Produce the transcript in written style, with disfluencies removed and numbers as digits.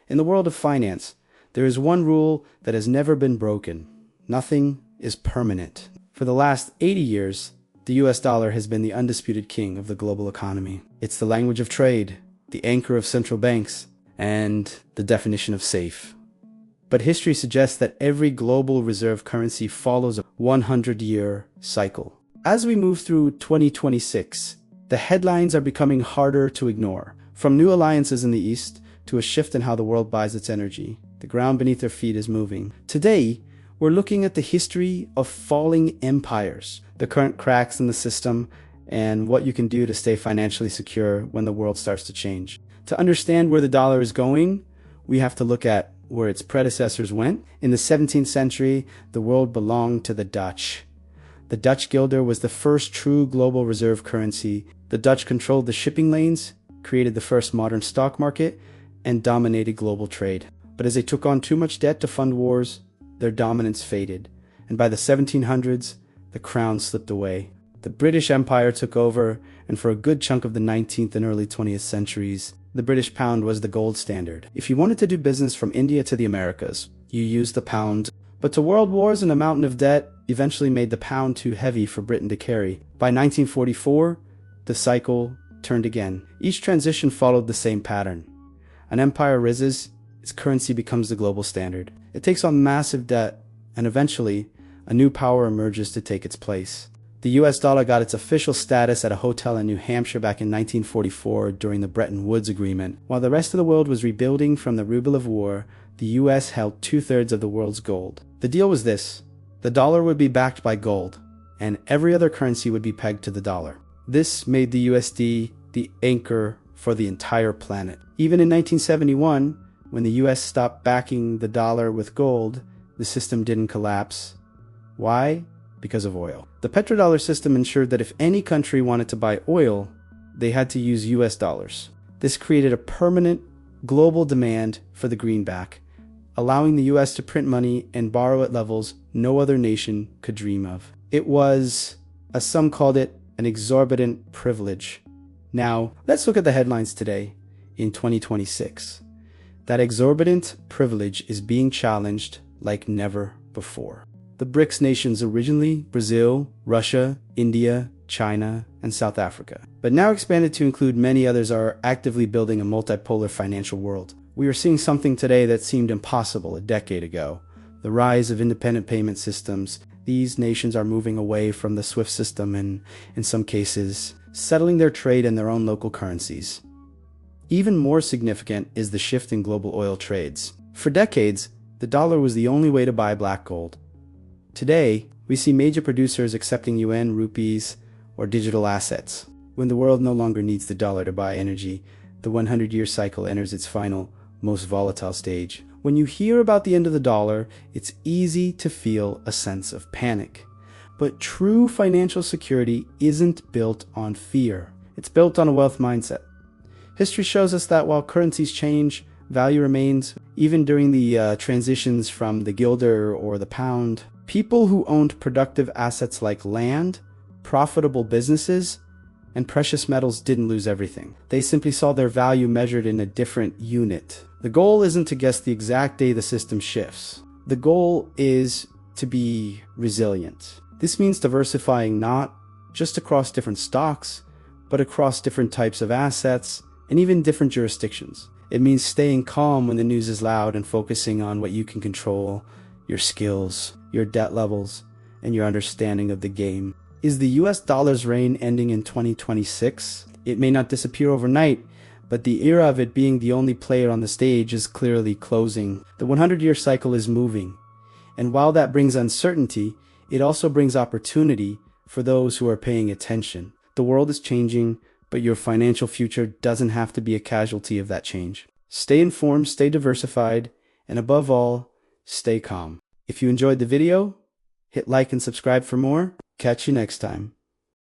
In the world of finance, there is one rule that has never been broken. Nothing is permanent. For the last 80 years, the US dollar has been the undisputed king of the global economy. It's the language of trade, the anchor of central banks, and the definition of safe. But history suggests that every global reserve currency follows a 100-year cycle. As we move through 2026, the headlines are becoming harder to ignore. From new alliances in the East to a shift in how the world buys its energy, the ground beneath their feet is moving. Today, we're looking at the history of falling empires, the current cracks in the system, and what you can do to stay financially secure when the world starts to change. To understand where the dollar is going, we have to look at where its predecessors went. In the 17th century, the world belonged to the Dutch. The Dutch guilder was the first true global reserve currency. The Dutch controlled the shipping lanes, created the first modern stock market, and dominated global trade. But as they took on too much debt to fund wars, their dominance faded, and by the 1700s, the crown slipped away. The British Empire took over, and for a good chunk of the 19th and early 20th centuries, the British pound was the gold standard. If you wanted to do business from India to the Americas, you used the pound. But to world wars and a mountain of debt eventually made the pound too heavy for Britain to carry. By 1944, the cycle turned again. Each transition followed the same pattern. An empire rises, its currency becomes the global standard. It takes on massive debt, and eventually, a new power emerges to take its place. The US dollar got its official status at a hotel in New Hampshire back in 1944 during the Bretton Woods Agreement. While the rest of the world was rebuilding from the ruble of war, the US held 2/3 of the world's gold. The deal was this: the dollar would be backed by gold, and every other currency would be pegged to the dollar. This made the USD the anchor for the entire planet. Even in 1971, when the US stopped backing the dollar with gold, the system didn't collapse. Why? Because of oil. The petro-dollar system ensured that if any country wanted to buy oil, they had to use US dollars. This created a permanent global demand for the greenback, allowing the US to print money and borrow at levels no other nation could dream of. It was, as some called it, an exorbitant privilege. Now, let's look at the headlines today in 2026. That exorbitant privilege is being challenged like never before. The BRICS nations, originally Brazil, Russia, India, China, and South Africa, but now expanded to include many others, are actively building a multipolar financial world. We are seeing something today that seemed impossible a decade ago: the rise of independent payment systems. These nations are moving away from the SWIFT system and, in some cases, settling their trade in their own local currencies. Even more significant is the shift in global oil trades. For decades, the dollar was the only way to buy black gold. Today, we see major producers accepting yuan, rupees, or digital assets. When the world no longer needs the dollar to buy energy, the 100-year cycle enters its final, most volatile stage. When you hear about the end of the dollar, it's easy to feel a sense of panic. But true financial security isn't built on fear. It's built on a wealth mindset. History shows us that while currencies change, value remains. Even during the transitions from the guilder or the pound, people who owned productive assets like land, profitable businesses, and precious metals didn't lose everything. They simply saw their value measured in a different unit. The goal isn't to guess the exact day the system shifts. The goal is to be resilient. This means diversifying not just across different stocks, but across different types of assets and even different jurisdictions. It means staying calm when the news is loud and focusing on what you can control: your skills, your debt levels, and your understanding of the game. Is the US dollar's reign ending in 2026? It may not disappear overnight, but the era of it being the only player on the stage is clearly closing. The 100-year cycle is moving, and while that brings uncertainty, it also brings opportunity for those who are paying attention. The world is changing, but your financial future doesn't have to be a casualty of that change. Stay informed, stay diversified, and above all, stay calm. If you enjoyed the video, hit like and subscribe for more. Catch you next time.